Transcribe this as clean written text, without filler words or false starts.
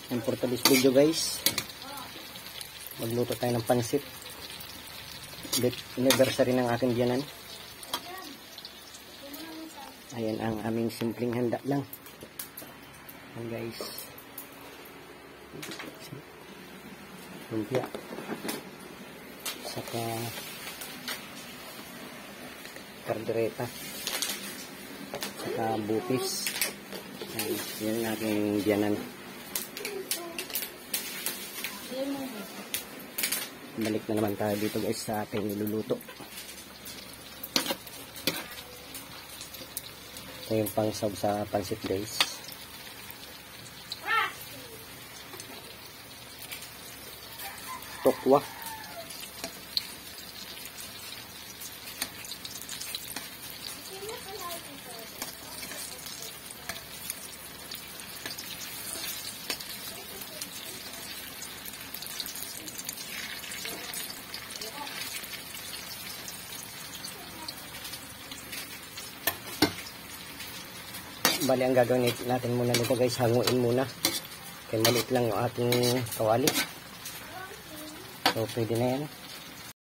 And for today's video guys, magluto tayo ng pansit. Anniversary ng aking biyanan. Ayan ang aming simpleng handa lang. Ayan guys, lumpia saka kardereta saka bupis. Ayan, yan ang aking biyanan. Balik na naman tayo dito guys sa ating niluluto. Ito yung pangsaw sa pansit guys. Tokwa. Bali, ang gagawin natin muna nito guys, hanguin muna. Kaya maliit lang yung ating kawali. So, pwede na yan.